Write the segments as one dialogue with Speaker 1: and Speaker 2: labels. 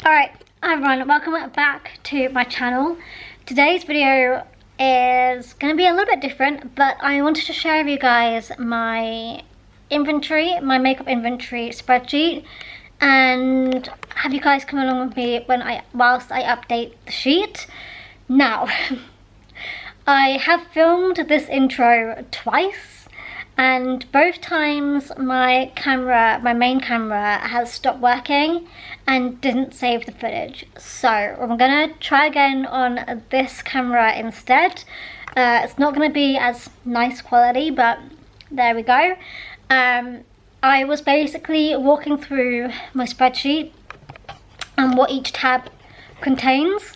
Speaker 1: Alright, hi everyone, welcome back to my channel. Today's video is going to be a little bit different, but I wanted to share with you guys my inventory, my makeup inventory spreadsheet, and have you guys come along with me whilst I update the sheet. Now, I have filmed this intro twice, and both times my main camera has stopped working and didn't save the footage. So I'm gonna try again on this camera instead. It's not gonna be as nice quality, but there we go. I was basically walking through my spreadsheet and what each tab contains,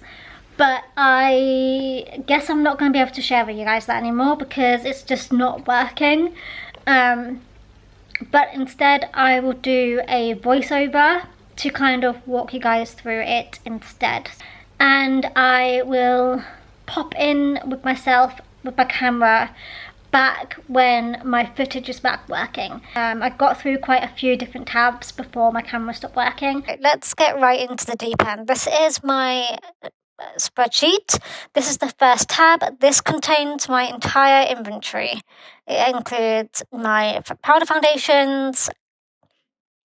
Speaker 1: but I guess I'm not going to be able to share with you guys that anymore because it's just not working. But instead I will do a voiceover to kind of walk you guys through it instead. And I will pop in with myself with my camera back when my footage is back working. I got through quite a few different tabs before my camera stopped working. Let's get right into the deep end. This is my spreadsheet. This is the first tab. This contains my entire inventory. It includes my powder foundations,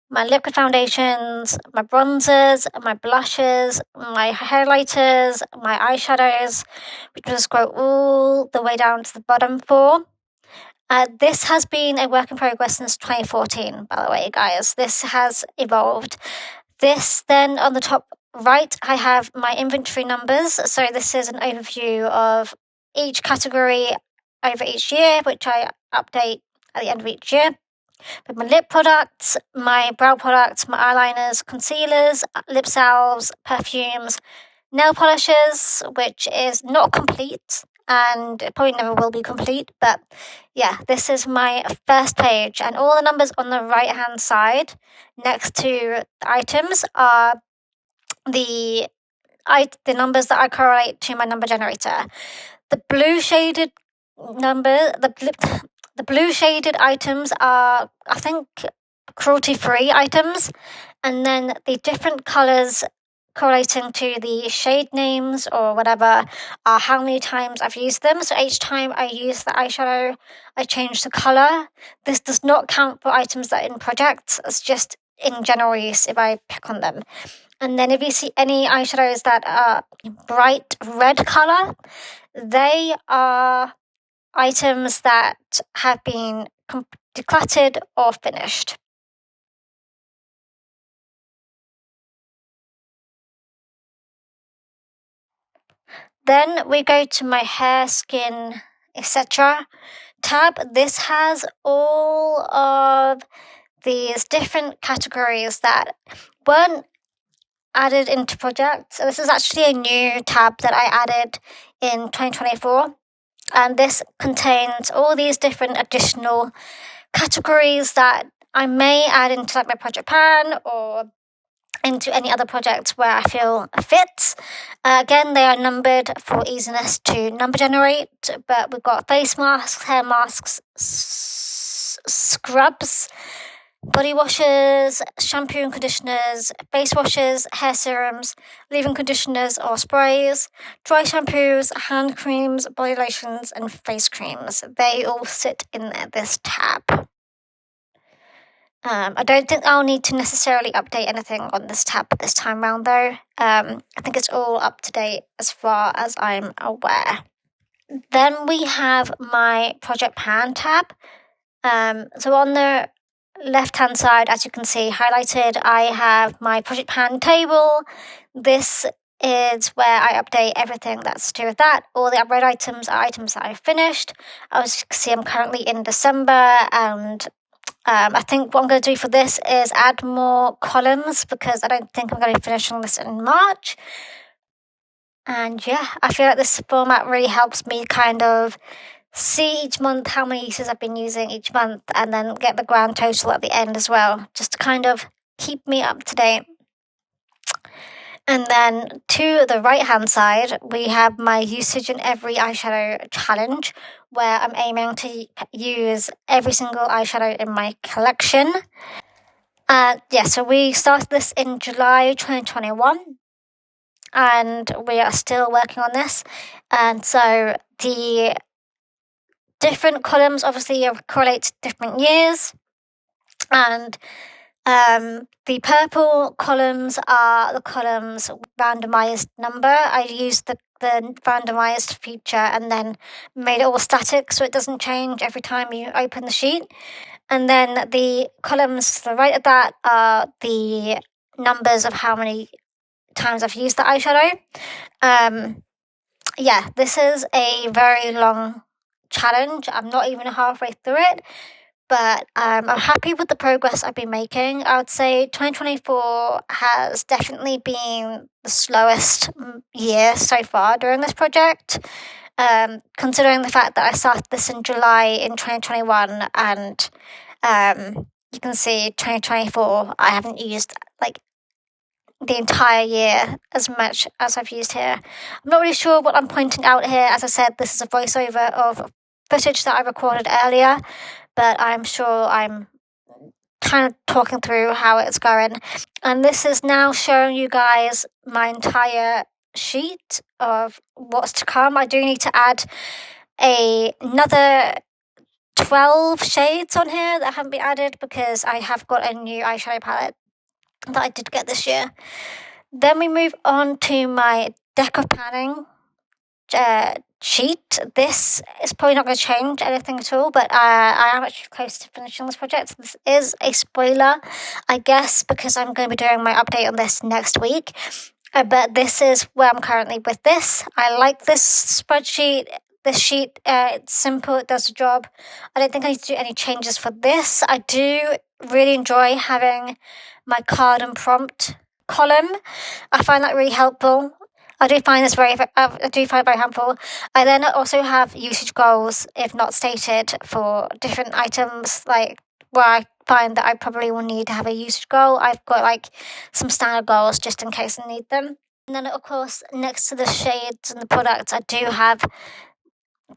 Speaker 1: my liquid foundations, my bronzers, my blushes, my highlighters, my eyeshadows, which will just go all the way down to the bottom four. This has been a work in progress since 2014, by the way, guys. This has evolved. This then on the top right, I have my inventory numbers. So this is an overview of each category over each year, which I update at the end of each year. With my lip products, my brow products, my eyeliners, concealers, lip salves, perfumes, nail polishes, which is not complete and it probably never will be complete, but yeah, this is my first page, and all the numbers on the right hand side next to the items are the numbers that I correlate to my number generator. The blue shaded the blue shaded items are, I think, cruelty free items, and then the different colours correlating to the shade names or whatever are how many times I've used them. So each time I use the eyeshadow, I change the colour. This does not count for items that are in projects. It's just in general use if I pick on them. And then if you see any eyeshadows that are bright red colour, they are items that have been decluttered or finished. Then we go to my hair, skin, etc. tab. This has all of these different categories that weren't added into projects. So this is actually a new tab that I added in 2024. And this contains all these different additional categories that I may add into like my project plan or into any other projects where I feel fits. Again, they are numbered for easiness to number generate, but we've got face masks, hair masks, scrubs, body washes, shampoo and conditioners, face washes, hair serums, leave-in conditioners or sprays, dry shampoos, hand creams, body lotions, and face creams. They all sit in this tab. I don't think I'll need to necessarily update anything on this tab this time round though. I think it's all up to date as far as I'm aware. Then we have my project plan tab. So on the left-hand side, as you can see highlighted, I have my project plan table. This is where I update everything that's to do with that. All the red items are items that I've finished. As you can see, I'm currently in December, and I think what I'm going to do for this is add more columns because I don't think I'm going to be finishing this in March. And yeah, I feel like this format really helps me kind of see each month how many uses I've been using each month and then get the grand total at the end as well, just to kind of keep me up to date. And then to the right hand side, we have my usage in every eyeshadow challenge, where I'm aiming to use every single eyeshadow in my collection. So we started this in July 2021, and we are still working on this. And so the different columns obviously correlate to different years, and the purple columns are the columns randomized number. I used the randomized feature and then made it all static so it doesn't change every time you open the sheet. And then the columns to the right of that are the numbers of how many times I've used the eyeshadow. This is a very long challenge. I'm not even halfway through it, but I'm happy with the progress I've been making. I would say 2024 has definitely been the slowest year so far during this project. Considering the fact that I started this in July in 2021, and you can see 2024, I haven't used like the entire year as much as I've used here. I'm not really sure what I'm pointing out here. As I said, this is a voiceover of footage that I recorded earlier, but I'm sure I'm kind of talking through how it's going. And this is now showing you guys my entire sheet of what's to come. I do need to add another 12 shades on here that haven't been added because I have got a new eyeshadow palette that I did get this year. Then we move on to my deck of panning sheet. This is probably not going to change anything at all, but I am actually close to finishing this project. This is a spoiler, I guess, because I'm going to be doing my update on this next week. But this is where I'm currently with this. I like this spreadsheet. This sheet, it's simple, it does the job. I don't think I need to do any changes for this. I do really enjoy having my card and prompt column. I find that really helpful. I do find it very helpful. I then also have usage goals, if not stated, for different items, like where I find that I probably will need to have a usage goal. I've got like some standard goals just in case I need them. And then, of course, next to the shades and the products, I do have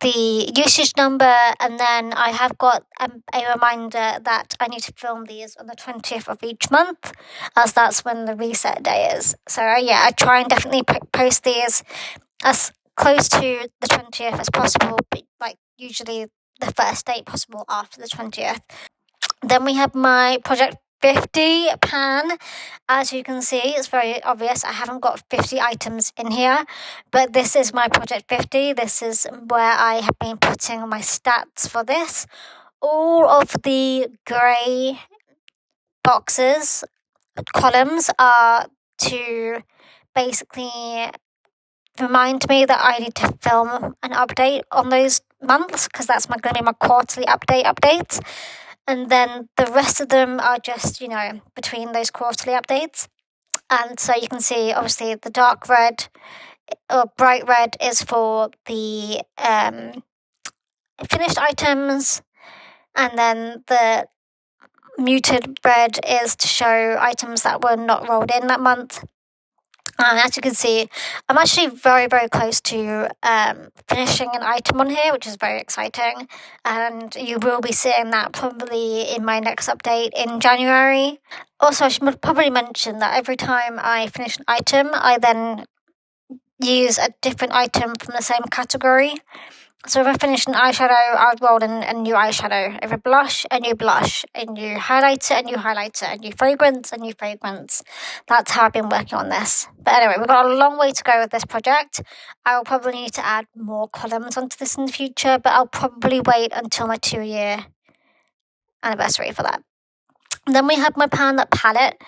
Speaker 1: the usage number, and then I have got a reminder that I need to film these on the 20th of each month, as that's when the reset day is. So I try and definitely post these as close to the 20th as possible, but like usually the first date possible after the 20th. Then we have my Project 50 pan. As you can see, it's very obvious I haven't got 50 items in here, but this is my Project 50. This is where I have been putting my stats for this. All of the grey boxes, columns, are to basically remind me that I need to film an update on those months, because that's going to be my quarterly updates. And then the rest of them are just, between those quarterly updates. And so you can see, obviously, the dark red or bright red is for the finished items. And then the muted red is to show items that were not rolled in that month. And as you can see, I'm actually very, very close to finishing an item on here, which is very exciting. And you will be seeing that probably in my next update in January. Also, I should probably mention that every time I finish an item, I then use a different item from the same category. So if I finish an eyeshadow, I'll roll in a new eyeshadow. If I blush, a new blush. A new highlighter, a new highlighter. A new fragrance, a new fragrance. That's how I've been working on this. But anyway, we've got a long way to go with this project. I will probably need to add more columns onto this in the future, but I'll probably wait until my 2-year anniversary for that. And then we have my Pan That Palette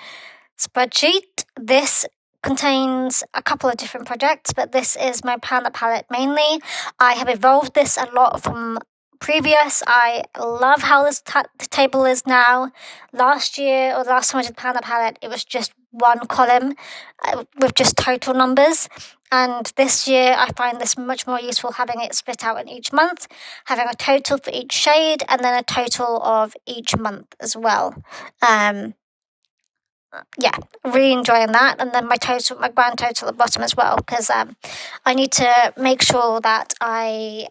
Speaker 1: spreadsheet. This contains a couple of different projects, but this is my Pan That Palette mainly. I have evolved this a lot from previous. I love how this the table is now. Last year, or the last time I did Pan That Palette, it was just one column with just total numbers. And this year, I find this much more useful, having it split out in each month, having a total for each shade, and then a total of each month as well. Really enjoying that. And then my grand total at the bottom as well, because I need to make sure that I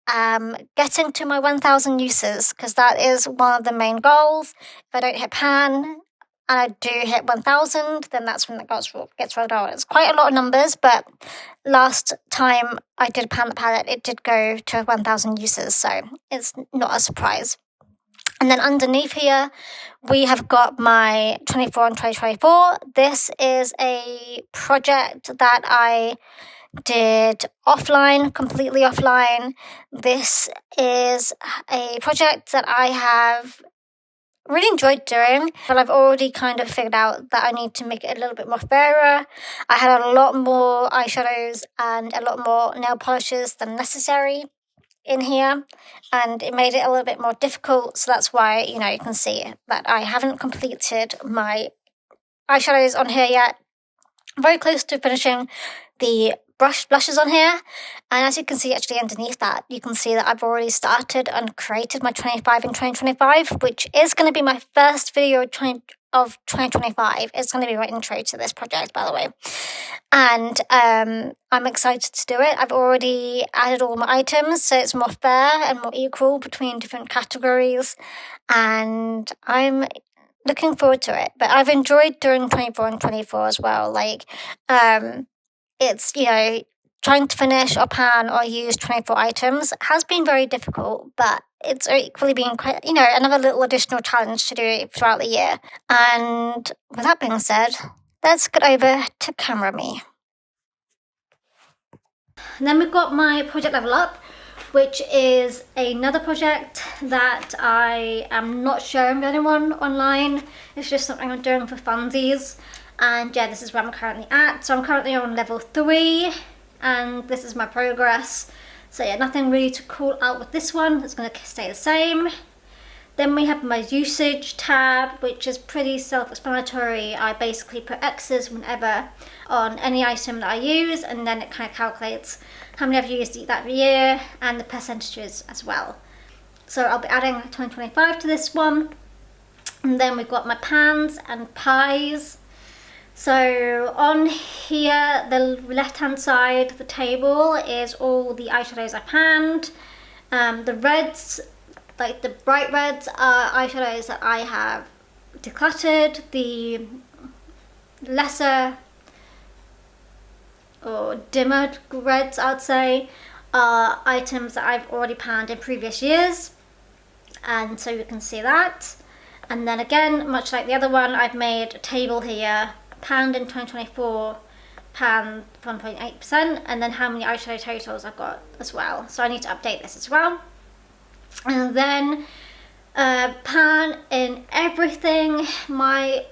Speaker 1: am getting to my 1,000 uses, because that is one of the main goals. If I don't hit pan, and I do hit 1,000, then that's when it gets rolled out. It's quite a lot of numbers, but last time I did pan the palette, it did go to 1,000 uses, so it's not a surprise. And then underneath here, we have got my 24 and 2024. This is a project that I did offline, completely offline. This is a project that I have really enjoyed doing, but I've already kind of figured out that I need to make it a little bit more fairer. I had a lot more eyeshadows and a lot more nail polishes than necessary in here, and it made it a little bit more difficult, so that's why, you can see that I haven't completed my eyeshadows on here yet. I'm very close to finishing the blushes on here, and as you can see actually underneath that, you can see that I've already started and created my 25 and 2025, which is going to be my first video of 2025. It's going to be my intro to this project, by the way, and I'm excited to do it. I've already added all my items, so it's more fair and more equal between different categories, and I'm looking forward to it. But I've enjoyed doing 24 and 24 as well. It's, trying to finish or pan or use 24 items has been very difficult, but it's equally been quite, another little additional challenge to do throughout the year. And with that being said, let's get over to camera me. And then we've got my project level up, which is another project that I am not showing anyone online. It's just something I'm doing for funsies. And yeah, this is where I'm currently at. So I'm currently on level 3, and this is my progress. So yeah, nothing really to call out with this one. It's going to stay the same. Then we have my usage tab, which is pretty self-explanatory. I basically put X's whenever on any item that I use, and then it kind of calculates how many I've used that year and the percentages as well. So I'll be adding 2025 to this one. And then we've got my pans and pies. So on here, the left-hand side of the table is all the eyeshadows I panned. The reds, like the bright reds, are eyeshadows that I have decluttered. The lesser or dimmer reds, I'd say, are items that I've already panned in previous years. And so you can see that. And then again, much like the other one, I've made a table here. Panned in 2024, panned 1.8%, and then how many eyeshadow totals I've got as well. So I need to update this as well. And then pan in everything. My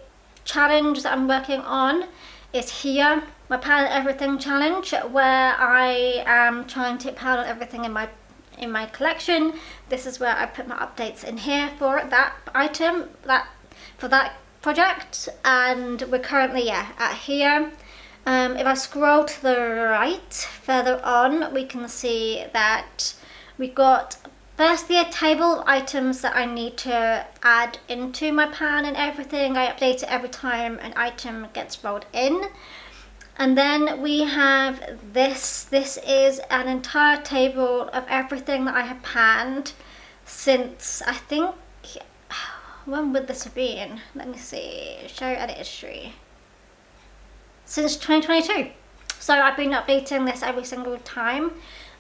Speaker 1: challenge that I'm working on is here, my pan in everything challenge, where I am trying to pan on everything in my collection. This is where I put my updates in here for that item, for that project, and we're currently at here. If I scroll to the right further on, we can see that we got firstly a table of items that I need to add into my pan and everything. I update it every time an item gets rolled in. And then we have this. This is an entire table of everything that I have panned since, I think, when would this have been? Let me see. Show edit history. Since 2022. So I've been updating this every single time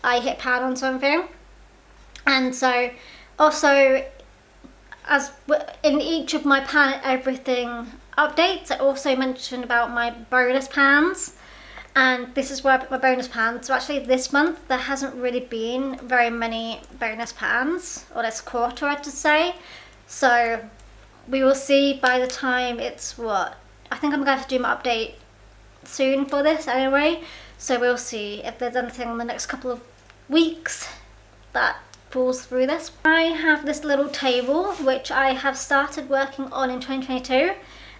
Speaker 1: I hit pan on something. And so also, as in each of my pan everything updates, I also mentioned about my bonus pans. And this is where I put my bonus pans. So actually this month there hasn't really been very many bonus pans, or this quarter I should say. So we will see by the time it's I think I'm going to have to do my update soon for this anyway. So we'll see if there's anything in the next couple of weeks that falls through this. I have this little table which I have started working on in 2022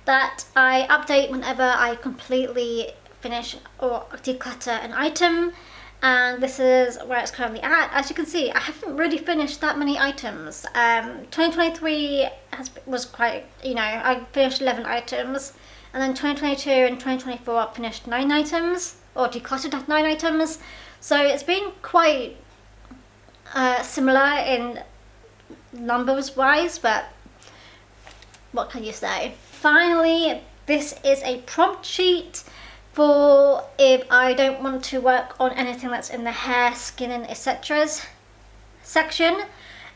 Speaker 1: that I update whenever I completely finish or declutter an item. And this is where it's currently at. As you can see, I haven't really finished that many items. 2023 was quite, I finished 11 items. And then 2022 and 2024 I finished 9 items, or decluttered 9 items. So it's been quite similar in numbers wise, but what can you say? finally, this is a prompt sheet for if I don't want to work on anything that's in the hair, skin and etc. section.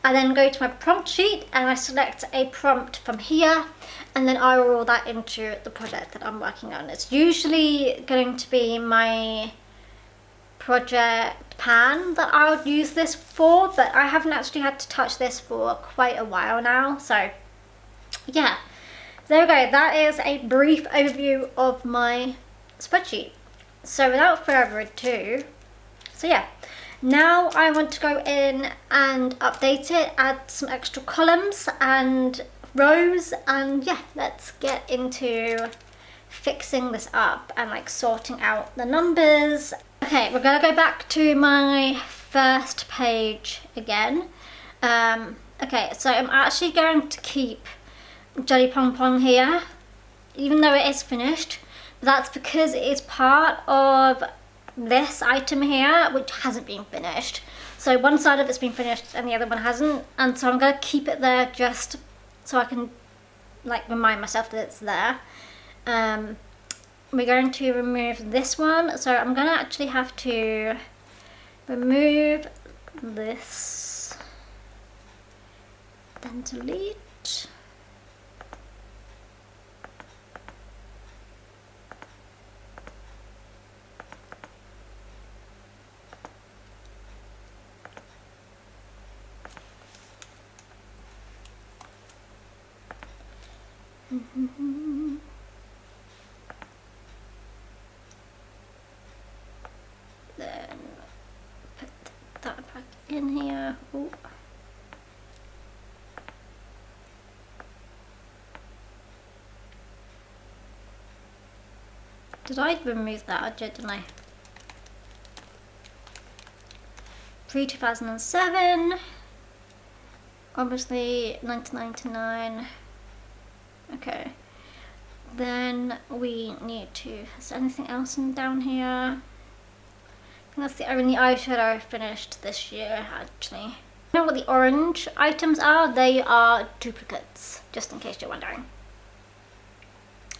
Speaker 1: I then go to my prompt sheet and I select a prompt from here, and then I roll that into the project that I'm working on. It's usually going to be my project pan that I would use this for, but I haven't actually had to touch this for quite a while now, so yeah, there we go. That is a brief overview of my spreadsheet. So without further ado, so yeah, now I want to go in and update it, add some extra columns and rows, and yeah, let's get into fixing this up and like sorting out the numbers. Okay, we're gonna go back to my first page again. Okay, so I'm actually going to keep Jelly Pong Pong here, even though it is finished. That's because it is part of this item here, which hasn't been finished. So one side of it's been finished and the other one hasn't, and so I'm going to keep it there just so I can like remind myself that it's there. We're going to remove this one, so I'm going to actually have to remove this, then delete. Then put that back in here. Ooh. Did I remove that or didn't I? Pre-2007, obviously 1999. Okay, then we need to, is there anything else down here? I think that's the only eyeshadow I finished this year actually. You know what the orange items are? They are duplicates, just in case you're wondering.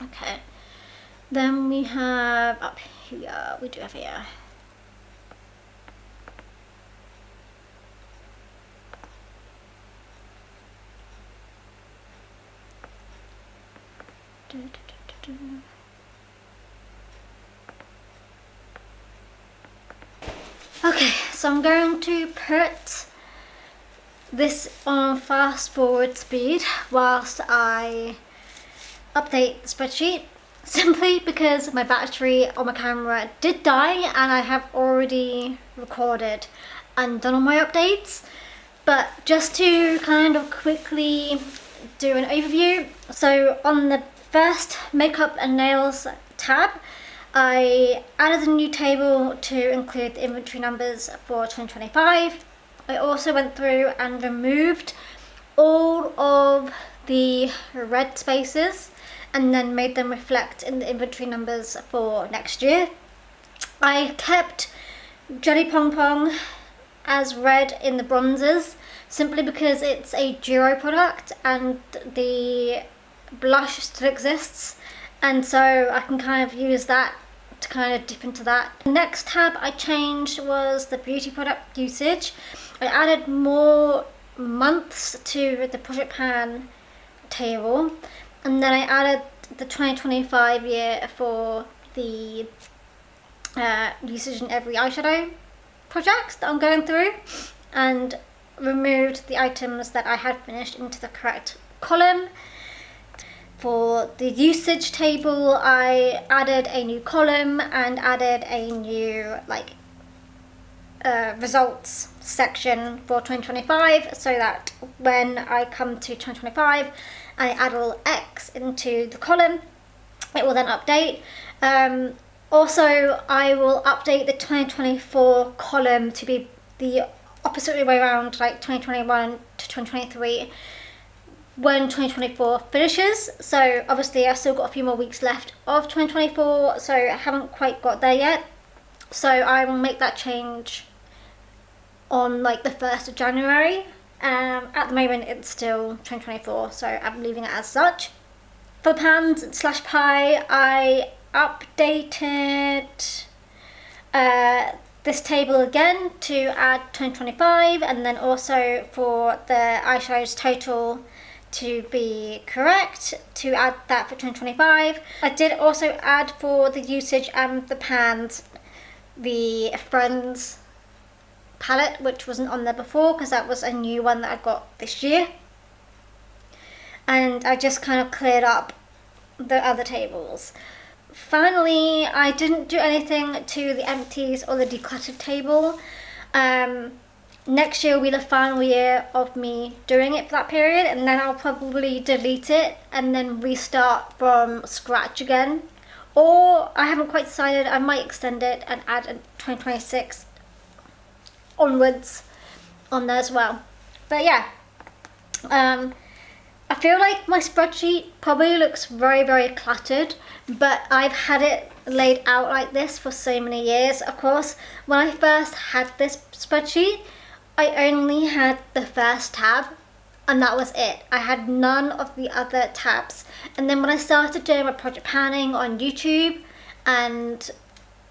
Speaker 1: Okay, then we have up here, we do have here. Okay, so I'm going to put this on fast forward speed whilst I update the spreadsheet, simply because my battery on my camera did die and I have already recorded and done all my updates. But just to kind of quickly do an overview, so on the first makeup and nails tab, I added a new table to include the inventory numbers for 2025. I also went through and removed all of the red spaces and then made them reflect in the inventory numbers for next year. I kept Jelly Pong Pong as red in the bronzers, simply because it's a duo product and the blush still exists, and so I can kind of use that to kind of dip into that. The next tab I changed was the beauty product usage. I added more months to the project pan table, and then I added the 2025 year for the usage in every eyeshadow project that I'm going through, and removed the items that I had finished into the correct column. For the usage table, I added a new column and added a new results section for 2025, so that when I come to 2025 I add a little X into the column, it will then update. Also, I will update the 2024 column to be the opposite way around, like 2021 to 2023 when 2024 finishes. So obviously I've still got a few more weeks left of 2024, so I haven't quite got there yet. So I will make that change on like the 1st of January. At the moment it's still 2024, so I'm leaving it as such. For the pans slash pie, I updated this table again to add 2025, and then also for the eyeshadows total to be correct, to add that for 2025. I did also add for the usage and the pans the Friends palette, which wasn't on there before because that was a new one that I got this year. And I just kind of cleared up the other tables. Finally, I didn't do anything to the empties or the decluttered table. Next year will be the final year of me doing it for that period, and then I'll probably delete it and then restart from scratch again. Or I haven't quite decided, I might extend it and add a 2026 onwards on there as well. But yeah, I feel like my spreadsheet probably looks very, very cluttered, but I've had it laid out like this for so many years. Of course, when I first had this spreadsheet, I only had the first tab and that was it. I had none of the other tabs. And then when I started doing my project planning on YouTube and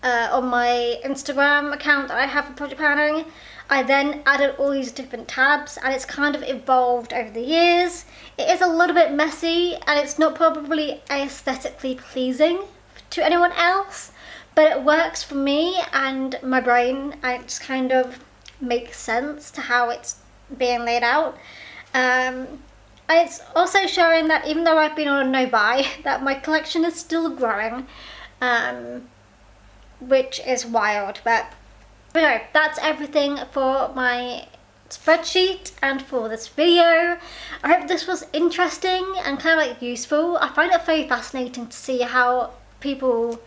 Speaker 1: on my Instagram account that I have for project planning, I then added all these different tabs, and it's kind of evolved over the years. It is a little bit messy and it's not probably aesthetically pleasing to anyone else, but it works for me and my brain, and it just kind of makes sense to how it's being laid out. And it's also showing that even though I've been on a no-buy, that my collection is still growing, which is wild. But no, that's everything for my spreadsheet and for this video. I hope this was interesting and kind of like useful. I find it very fascinating to see how people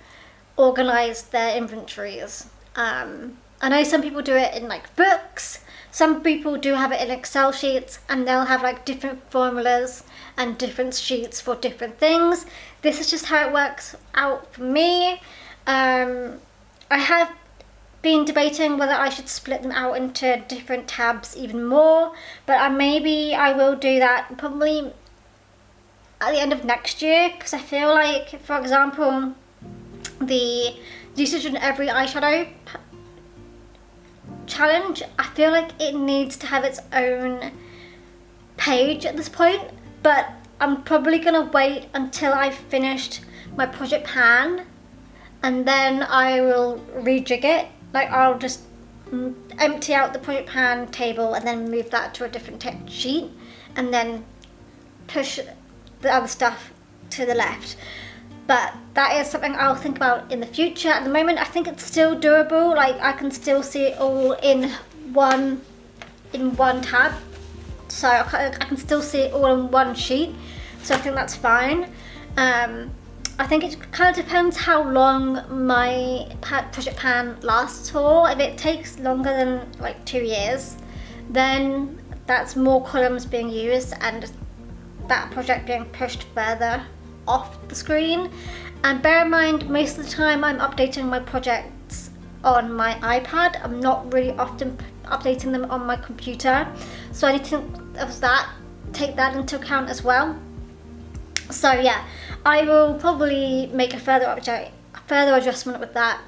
Speaker 1: organize their inventories. I know some people do it in like books, some people do have it in Excel sheets, and they'll have like different formulas and different sheets for different things. This is just how it works out for me. I have been debating whether I should split them out into different tabs even more, but maybe I will do that probably at the end of next year, because I feel like, for example, the usage in every eyeshadow challenge, I feel like it needs to have its own page at this point, but I'm probably gonna wait until I've finished my project pan and then I will rejig it. Like, I'll just empty out the project pan table and then move that to a different sheet and then push the other stuff to the left. But that is something I'll think about in the future. At the moment, I think it's still doable. Like, I can still see it all in one tab. So I can still see it all in one sheet. So I think that's fine. I think it kind of depends how long my project pan lasts for. If it takes longer than like 2 years, then that's more columns being used and that project being pushed further off the screen. And bear in mind, most of the time I'm updating my projects on my iPad. I'm not really often updating them on my computer, so I need to take that into account as well. So yeah, I will probably make a further adjustment with that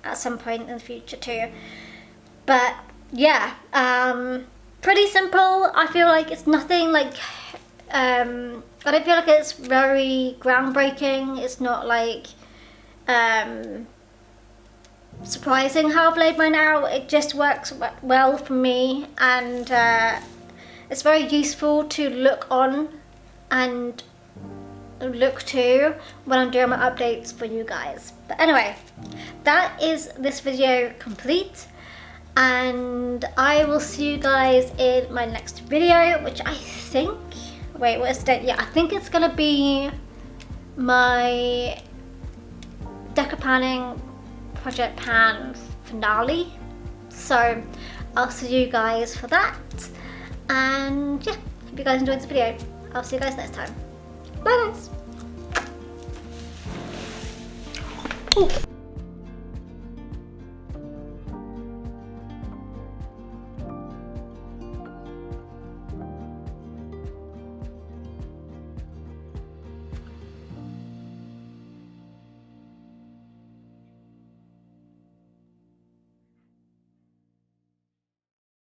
Speaker 1: at some point in the future too. But yeah, pretty simple. I feel like it's nothing like I don't feel like it's very groundbreaking. It's not like surprising how I've laid mine out. It just works well for me, and it's very useful to look on and look to when I'm doing my updates for you guys. But anyway, that is this video complete, and I will see you guys in my next video, which I think, wait, what is the date? Yeah, I think it's gonna be my Deco Planning Project Pan finale. So I'll see you guys for that, and yeah, hope you guys enjoyed this video. I'll see you guys next time. Bye guys. Ooh.